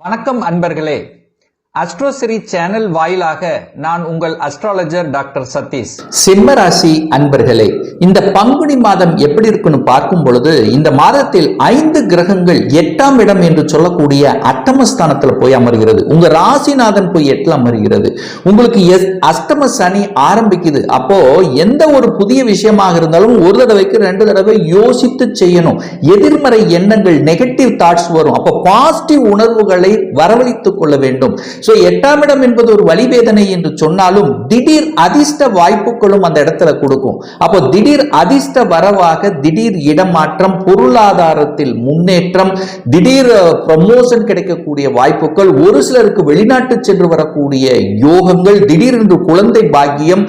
வணக்கம் அன்பர்களே. அஸ்ட்ரோசிரி சேனல் வாயிலாக நான் உங்கள் அஸ்ட்ராலஜர் டாக்டர் சதீஷ். சிம்ம ராசி அன்பர்களே, இந்த பங்குனி மாதம் எப்படி இருக்குன்னு பார்க்கும் பொழுது இந்த மாதத்தில் 5 கிரகங்கள் 8ஆம் இடம் என்று சொல்லக்கூடிய அஷ்டமஸ்தானத்துல போய் அமர்கிறது. உங்க ராசிநாதன் போய் 8ல் அமர்கிறது. உங்களுக்கு அஷ்டம சனி ஆரம்பிக்குது. அப்போ எந்த ஒரு புதிய விஷயமாக இருந்தாலும் ஒரு தடவைக்கு 2 தடவை யோசித்து செய்யணும். எதிர்மறை எண்ணங்கள், நெகட்டிவ் தாட்ஸ் வரும். அப்போ பாசிட்டிவ் உணர்வுகளை வரவழைத்துக் கொள்ள வேண்டும். 8ஆம் இடம் என்பது ஒரு வலிவேதனை என்று சொன்னாலும் திடீர் அதிர்ஷ்ட வாய்ப்புகளும் அந்த இடத்துல கொடுக்கும். அப்போ திடீர் அதிர்ஷ்ட வரவாக திடீர் இடமாற்றம், பொருளாதாரத்தில் முன்னேற்றம், திடீர் ப்ரமோஷன் கிடைக்கக்கூடிய வாய்ப்புகள், ஒரு சிலருக்கு வெளிநாட்டு சென்று வரக்கூடிய யோகங்கள், திடீரென்று குழந்தை பாக்கியம்,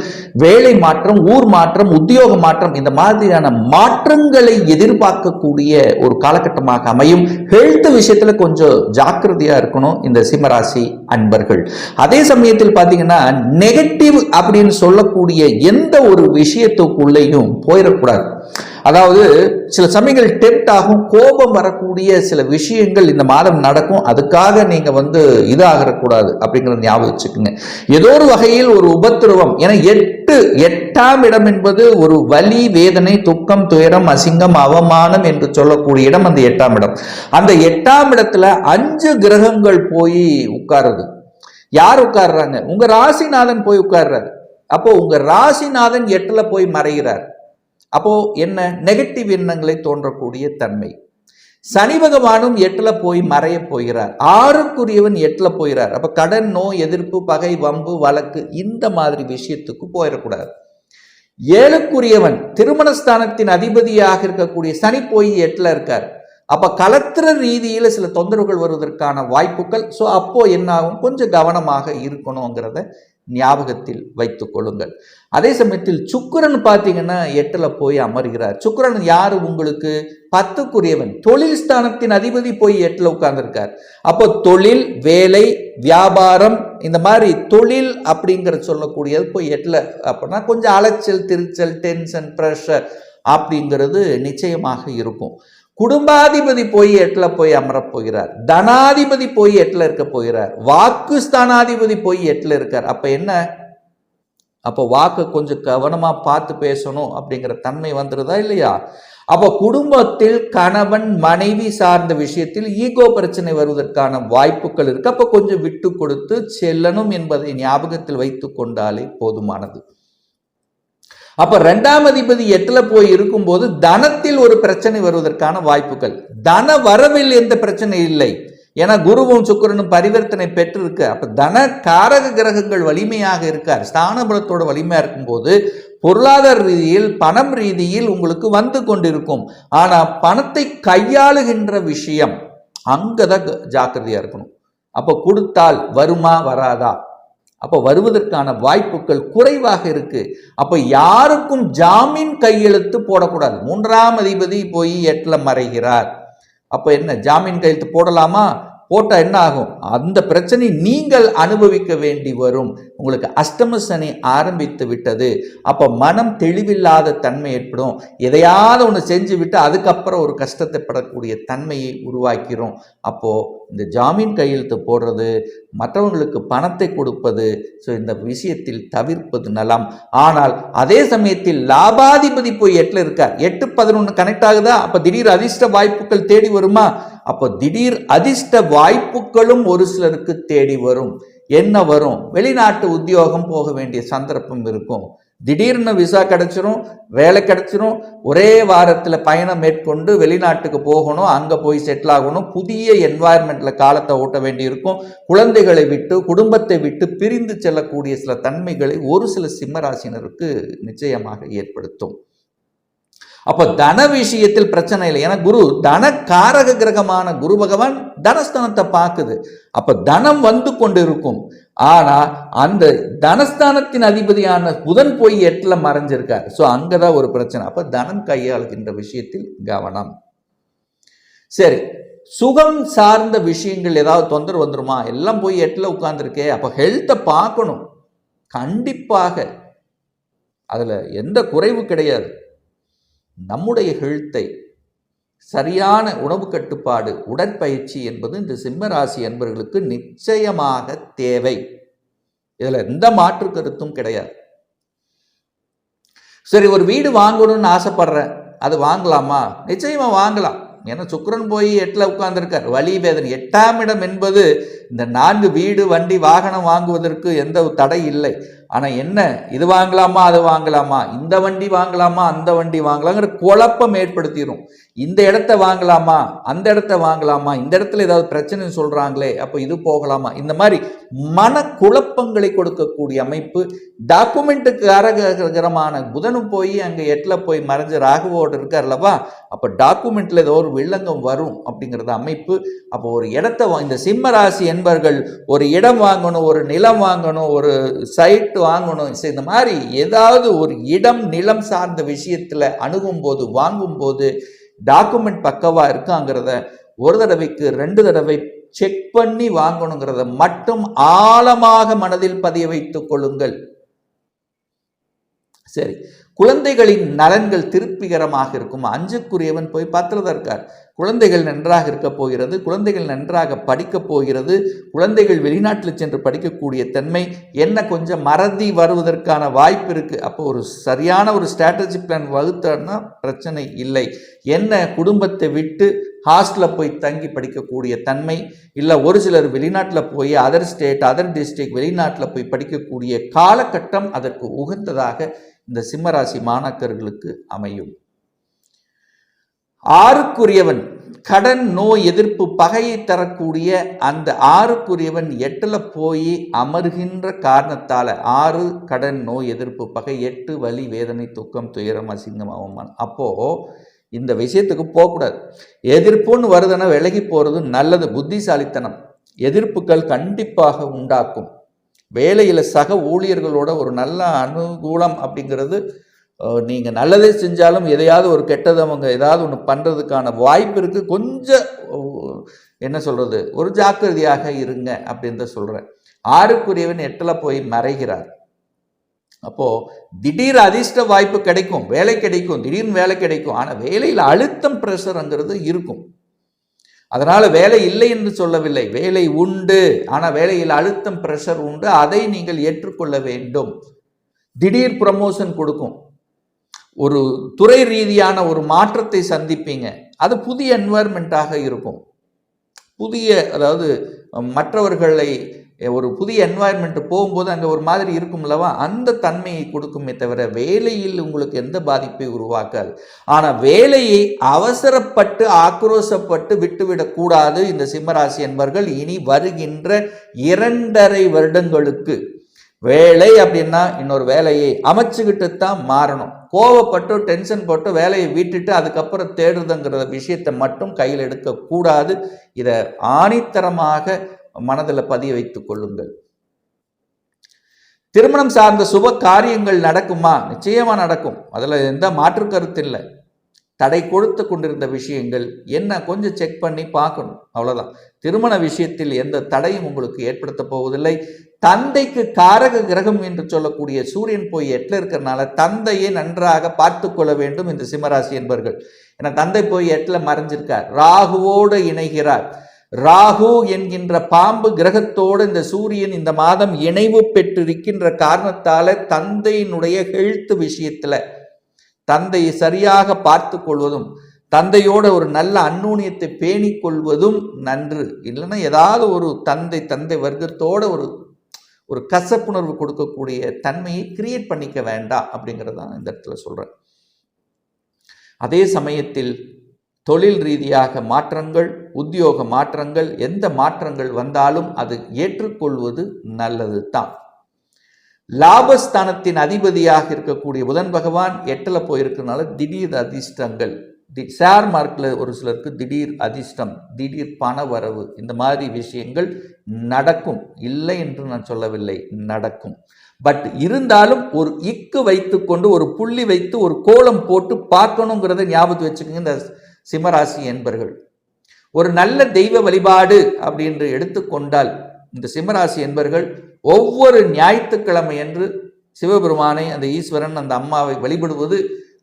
வேலை மாற்றம், ஊர் மாற்றம், உத்தியோக மாற்றம், இந்த மாதிரியான மாற்றங்களை எதிர்பார்க்கக்கூடிய ஒரு காலகட்டமாக அமையும். ஹெல்த் விஷயத்துல கொஞ்சம் ஜாக்கிரதையா இருக்கணும் இந்த சிம்மராசி அன்பர்கள். அதே சமயத்தில் பாத்தீங்கன்னா நெகட்டிவ் அப்படின்னு சொல்லக்கூடிய எந்த ஒரு விஷயத்துக்குள்ளேயும் போயிடக்கூடாது. அதாவது சில சமயங்கள் டெம்ட் ஆகும், கோபம் வரக்கூடிய சில விஷயங்கள் இந்த மாதம் நடக்கும். அதுக்காக நீங்க இதாகக்கூடாது அப்படிங்கிறத ஞாபகம் வச்சுக்கோங்க. ஏதோ ஒரு வகையில் ஒரு உபத்திரவம். ஏன்னா 8ஆம் இடம் என்பது ஒரு வலி, வேதனை, துக்கம், துயரம், அசிங்கம், அவமானம் என்று சொல்லக்கூடிய இடம் அந்த 8ஆம் இடம். அந்த 8ஆம் இடத்துல 5 கிரகங்கள் போய் உட்காருது. யார் உட்கார்றாங்க? உங்க ராசிநாதன் போய் உட்கார்றாரு. அப்போ உங்க ராசிநாதன் 8ல் போய் மறைகிறார். அப்போ என்ன? நெகட்டிவ் எண்ணங்களை தோன்றக்கூடிய தன்மை. சனி பகவானும் 8ல் போய் மறைய போகிறார். 6க்குரியவன் 8ல் போகிறார். அப்ப கடன், நோய், எதிர்ப்பு, பகை, வம்பு, வழக்கு, இந்த மாதிரி விஷயத்துக்கு போயிடக்கூடாது. 7க்குரியவன் திருமணஸ்தானத்தின் அதிபதியாக இருக்கக்கூடிய சனி போய் 8ல் இருக்கார். அப்ப கலத்திர ரீதியில சில தொந்தரவுகள் வருவதற்கான வாய்ப்புகள். அப்போ என்ன ஆகும்? கொஞ்சம் கவனமாக இருக்கணுங்கிறத ஞாபகத்தில் வைத்துக் கொள்ளுங்கள். அதே சமயத்தில் சுக்கிரன் பார்த்தீங்கன்னா 8ல் போய் அமர்கிறார். சுக்கிரன் யாரு? உங்களுக்கு 10க்குரியவன், தொழில் ஸ்தானத்தின் அதிபதி போய் 8ல் உட்கார்ந்துருக்கார். அப்போ தொழில், வேலை, வியாபாரம், இந்த மாதிரி தொழில் அப்படிங்கிற சொல்லக்கூடியது போய் 8ல். அப்படின்னா கொஞ்சம் அலைச்சல், திருச்சல், டென்ஷன், ப்ரெஷர் அப்படிங்கிறது நிச்சயமாக இருக்கும். குடும்பாதிபதி போய் 8ல் போய் அமரப் போகிறார். தனாதிபதி போய் 8ல் இருக்க போகிறார். வாக்கு ஸ்தானாதிபதி போய் 8ல் இருக்கார். அப்ப என்ன? அப்போ வாக்கு கொஞ்சம் கவனமா பார்த்து பேசணும் அப்படிங்கிற தன்மை வந்துருதா இல்லையா? அப்போ குடும்பத்தில் கணவன் மனைவி சார்ந்த விஷயத்தில் ஈகோ பிரச்சனை வருவதற்கான வாய்ப்புகள் இருக்கு. அப்போ கொஞ்சம் விட்டு கொடுத்து செல்லணும் என்பதை ஞாபகத்தில் வைத்துக் கொண்டாலே போதுமானது. அப்ப 2ஆம் அதிபதி 8ல் போய் இருக்கும்போது தனத்தில் ஒரு பிரச்சனை வருவதற்கான வாய்ப்புகள். தன வரவில் எந்த பிரச்சனை இல்லை. ஏன்னா குருவும் சுக்கிரனும் பரிவர்த்தனை பெற்றிருக்கு. அப்ப தன காரக கிரகங்கள் வலிமையாக இருக்கார். ஸ்தானபலத்தோட வலிமையா இருக்கும்போது பொருளாதார ரீதியில், பணம் ரீதியில் உங்களுக்கு வந்து கொண்டிருக்கும். ஆனா பணத்தை கையாளுகின்ற விஷயம் அங்கதான் ஜாக்கிரதையா இருக்கணும். அப்ப கொடுத்தால் வருமா வராதா? அப்போ வருவதற்கான வாய்ப்புகள் குறைவாக இருக்கு. அப்போ யாருக்கும் ஜாமீன் கையெழுத்து போடக்கூடாது. 3ஆம் அதிபதி போய் 8ல் மறைகிறார். அப்போ என்ன? ஜாமீன் கையெழுத்து போடலாமா? போட்டா என்ன ஆகும்? அந்த பிரச்சனை நீங்கள் அனுபவிக்க வேண்டி வரும். உங்களுக்கு அஷ்டம சனி ஆரம்பித்து விட்டது. அப்போ மனம் தெளிவில்லாத தன்மை ஏற்படும். எதையாவது ஒன்று செஞ்சு விட்டு அதுக்கப்புறம் ஒரு கஷ்டத்தை படக்கூடிய தன்மையை உருவாக்கிறோம். அப்போ இந்த ஜாமீன் கையெழுத்து போடுறது, மற்றவங்களுக்கு பணத்தை கொடுப்பது, இந்த விஷயத்தில் தவிர்ப்பது நலம். ஆனால் அதே சமயத்தில் லாபாதிபதி போய் 8ல் இருக்கார். 8-11 கனெக்ட் ஆகுதா? அப்ப திடீர் அதிர்ஷ்ட வாய்ப்புகள் தேடி வருமா? அப்போ திடீர் அதிர்ஷ்ட வாய்ப்புகளும் ஒரு சிலருக்கு தேடி வரும். என்ன வரும்? வெளிநாட்டு உத்தியோகம் போக வேண்டிய சந்தர்ப்பம் இருக்கும். திடீர்னு விசா கிடைச்சிரும், வேலை கிடைச்சிரும். ஒரே வாரத்தில் பயணம் மேற்கொண்டு வெளிநாட்டுக்கு போகணும், அங்கே போய் செட்டில் ஆகணும். புதிய என்வாயர்மெண்ட்ல காலத்தை ஓட்ட வேண்டி இருக்கும். குழந்தைகளை விட்டு, குடும்பத்தை விட்டு பிரிந்து செல்லக்கூடிய சில தன்மைகளை ஒரு சில சிம்மராசினருக்கு நிச்சயமாக ஏற்படுத்தும். அப்ப தன விஷயத்தில் பிரச்சனை இல்லை. ஏன்னா குரு தன காரக கிரகமான குரு பகவான் தனஸ்தானத்தை பார்க்குது. அப்ப தனம் வந்து கொண்டு இருக்கும். ஆனா அந்த தனஸ்தானத்தின் அதிபதியான புதன் போய் 8ல் மறைஞ்சிருக்கார். அங்கதான் ஒரு பிரச்சனை. அப்ப தனம் கையாளுகின்ற விஷயத்தில் கவனம். சரி, சுகம் சார்ந்த விஷயங்கள் ஏதாவது தொந்தரவு வந்துருமா? எல்லாம் போய் 8ல் உட்கார்ந்துருக்கே. அப்ப ஹெல்த்தை பார்க்கணும். கண்டிப்பாக அதுல எந்த குறைவு கிடையாது. நம்முடைய ஹெல்த்தை சரியான உணவு கட்டுப்பாடு, உடற்பயிற்சி என்பது இந்த சிம்ம ராசி அன்பர்களுக்கு நிச்சயமாக தேவை. இதுல எந்த மாற்று கருத்தும் கிடையாது. சரி, ஒரு வீடு வாங்கணும்னு ஆசைப்படுறேன், அது வாங்கலாமா? நிச்சயமா வாங்கலாம். ஏன்னா சுக்கிரன் போய் 8ல் உட்கார்ந்துருக்கார். வலி வேதனை 8ஆம் இடம் என்பது இந்த 4 வீடு வண்டி வாகனம் வாங்குவதற்கு எந்த தடை இல்லை. ஆனா என்ன, இது வாங்கலாமா அது வாங்கலாமா, இந்த வண்டி வாங்கலாமா அந்த வண்டி வாங்கலாங்கிற குழப்பம் ஏற்படுத்திடும். இந்த இடத்த வாங்கலாமா அந்த இடத்த வாங்கலாமா, இந்த இடத்துல ஏதாவது பிரச்சனை சொல்றாங்களே அப்போ இது போகலாமா, இந்த மாதிரி மன குழப்பங்களை கொடுக்கக்கூடிய அமைப்பு. டாக்குமெண்ட்டுக்கு அரகரமான புதனும் போய் அங்க 8ல் போய் மறைஞ்ச ராகுவோடு இருக்கார் அல்லவா, அப்ப டாக்குமெண்ட்ல ஏதோ ஒரு வில்லங்கம் வரும் அப்படிங்கிறது அமைப்பு. அப்போ ஒரு இடத்த இந்த சிம்ம ராசி என்பர்கள் ஒரு இடம் வாங்கணும், ஒரு நிலம் வாங்கணும், ஒரு சைட் வாங்கணும், இந்த மாதிரி ஏதாவது ஒரு இடம் நிலம் சார்ந்த விஷயத்துல அணுகும் போது வாங்கும் போது டாக்குமெண்ட் பக்கவா இருக்காங்கிறத ஒரு தடவைக்கு 2 தடவை செக் பண்ணி வாங்கணுங்கிறத மட்டும் ஆழமாக மனதில் பதிய வைத்துக் கொள்ளுங்கள். சரி, குழந்தைகளின் நலன்கள் திருப்திகரமாக இருக்கும். 5க்குரியவன் போய் 10ல் இருக்கார். குழந்தைகள் நன்றாக இருக்க போகிறது, குழந்தைகள் நன்றாக படிக்க போகிறது, குழந்தைகள் வெளிநாட்டில் சென்று படிக்கக்கூடிய தன்மை என்ன, கொஞ்சம் மறதி வருவதற்கான வாய்ப்பு இருக்கு. அப்போ ஒரு சரியான ஒரு ஸ்ட்ராட்டஜி பிளான் வகுத்தா பிரச்சனை இல்லை. என்ன, குடும்பத்தை விட்டு ஹாஸ்டலில் போய் தங்கி படிக்கக்கூடிய தன்மை, இல்லை ஒரு சிலர் வெளிநாட்டில் போய் அதர் ஸ்டேட் அதர் டிஸ்ட்ரிக்ட் வெளிநாட்டில் போய் படிக்கக்கூடிய காலகட்டம் அதற்கு உகந்ததாக இந்த சிம்மராசி மாணாக்கர்களுக்கு அமையும். 6க்குரியவன் கடன் நோய் எதிர்ப்பு பகையை தரக்கூடிய அந்த 6க்குரியவன் 8ல் போய் அமர்கின்ற காரணத்தால 6 கடன் நோய் எதிர்ப்பு பகை, 8 வலி வேதனை துக்கம் துயரம் அசிங்கம் அவமானம். அப்போ இந்த விஷயத்துக்கு போகக்கூடாது. எதிர்ப்புன்னு வருதுன்னா விலகி போறது நல்லது, புத்திசாலித்தனம். எதிர்ப்புகள் கண்டிப்பாக உண்டாக்கும். வேலையில் சக ஊழியர்களோட ஒரு நல்ல அனுகூலம் அப்படிங்கிறது, நீங்கள் நல்லதே செஞ்சாலும் எதையாவது ஒரு கெட்டது அவங்க ஏதாவது ஒன்று பண்ணுறதுக்கான வாய்ப்பு இருக்குது. கொஞ்சம் என்ன சொல்கிறது, ஒரு ஜாக்கிரதையாக இருங்க அப்படின்னு தான் சொல்கிறேன். 6க்குரியவன் 8ல் போய் மறைகிறார். அப்போது திடீர் அதிர்ஷ்ட வாய்ப்பு கிடைக்கும், வேலை கிடைக்கும், திடீர்னு வேலை கிடைக்கும். ஆனால் வேலையில் அழுத்தம் ப்ரெஷருங்கிறது இருக்கும். அதனால வேலை இல்லை என்று சொல்லவில்லை, வேலை உண்டு. ஆனால் வேலையில் அழுத்தம் பிரஷர் உண்டு, அதை நீங்கள் ஏற்றுக்கொள்ள வேண்டும். திடீர் ப்ரமோஷன் கொடுக்கும், ஒரு துறை ரீதியான ஒரு மாற்றத்தை சந்திப்பீங்க. அது புதிய என்வாயர்மெண்ட்டாக இருக்கும். புதிய, அதாவது மற்றவர்களை ஒரு புதிய என்வாயர்மெண்ட் போகும்போது அங்கே ஒரு மாதிரி இருக்கும்லவா, அந்த தன்மையை கொடுக்குமே தவிர வேலையில் உங்களுக்கு எந்த பாதிப்பை உருவாக்காது. ஆனால் வேலையை அவசரப்பட்டு ஆக்ரோஷப்பட்டு விட்டுவிடக்கூடாது இந்த சிம்மராசி என்பவர்கள். இனி வருகின்ற 2.5 வருடங்களுக்கு வேலை அப்படின்னா இன்னொரு வேலையை அமைச்சுக்கிட்டு தான் மாறணும். கோவப்பட்டு டென்ஷன் போட்டு வேலையை விட்டுட்டு அதுக்கப்புறம் தேடுதுங்கிற விஷயத்தை மட்டும் கையில் எடுக்கக்கூடாது. இதை ஆணித்தரமாக மனதில் பதிய வைத்துக் கொள்ளுங்கள். திருமணம் சார்ந்த சுப காரியங்கள் நடக்குமா? நிச்சயமா நடக்கும், அதுல எந்த மாற்று கருத்து இல்லை. தடை கொடுத்து கொண்டிருந்த விஷயங்கள் என்ன, கொஞ்சம் செக் பண்ணி பார்க்கணும், அவ்வளவுதான். திருமண விஷயத்தில் எந்த தடையும் உங்களுக்கு ஏற்படுத்த போவதில்லை. தந்தைக்கு காரக கிரகம் என்று சொல்லக்கூடிய சூரியன் போய் 8ல் இருக்கிறனால தந்தையை நன்றாக பார்த்து கொள்ள வேண்டும் இந்த சிம்மராசி என்பவர்கள். ஏன்னா தந்தை போய் 8ல் மறைஞ்சிருக்கார், ராகுவோடு இணைகிறார். ராகு என்கின்ற பாம்பு கிரகத்தோடு இந்த சூரியன் இந்த மாதம் இணைவு பெற்றிருக்கின்ற காரணத்தால தந்தையினுடைய ஹெல்த் விஷயத்துல தந்தையை சரியாக பார்த்து கொள்வதும், தந்தையோட ஒரு நல்ல அந்நூன்யத்தை பேணிக் கொள்வதும் நன்று. இல்லைன்னா ஏதாவது ஒரு தந்தை வர்க்கத்தோட ஒரு கசப்புணர்வு கொடுக்கக்கூடிய தன்மையை கிரியேட் பண்ணிக்க வேண்டாம் அப்படிங்கிறதான் இந்த இடத்துல சொல்றேன். அதே சமயத்தில் தொழில் ரீதியாக மாற்றங்கள், உத்தியோக மாற்றங்கள், எந்த மாற்றங்கள் வந்தாலும் அது ஏற்றுக்கொள்வது நல்லது தான். லாபஸ்தானத்தின் அதிபதியாக இருக்கக்கூடிய புதன் பகவான் 8ல் போயிருக்கிறதுனால திடீர் அதிர்ஷ்டங்கள், ஷேர் மார்க்கெட்டில் ஒரு சிலருக்கு திடீர் அதிர்ஷ்டம், திடீர் பண வரவு, இந்த மாதிரி விஷயங்கள் நடக்கும். இல்லை என்று நான் சொல்லவில்லை, நடக்கும். பட் இருந்தாலும் ஒரு இக்கு வைத்துக்கொண்டு ஒரு புள்ளி வைத்து ஒரு கோலம் போட்டு பார்க்கணுங்கிறத ஞாபகத்து வச்சுக்கோங்க இந்த சிம்மராசி என்பர்கள். ஒரு நல்ல தெய்வ வழிபாடு அப்படின்னு எடுத்துக்கொண்டால் இந்த சிம்மராசி என்பர்கள் ஒவ்வொரு ஞாயிற்றுக்கிழமை என்று சிவபெருமானை, அந்த ஈஸ்வரன், அந்த அம்மாவை வழிபடுவது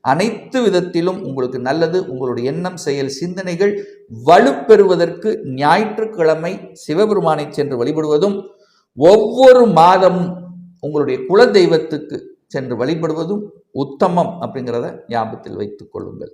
அனைத்து விதத்திலும் உங்களுக்கு நல்லது. உங்களுடைய எண்ணம், செயல், சிந்தனைகள் வலுப்பெறுவதற்கு ஞாயிற்றுக்கிழமை சிவபெருமானை சென்று வழிபடுவதும், ஒவ்வொரு மாதமும் உங்களுடைய குல தெய்வத்துக்கு சென்று வழிபடுவதும் உத்தமம் அப்படிங்கிறத ஞாபகத்தில் வைத்துக் கொள்ளுங்கள்.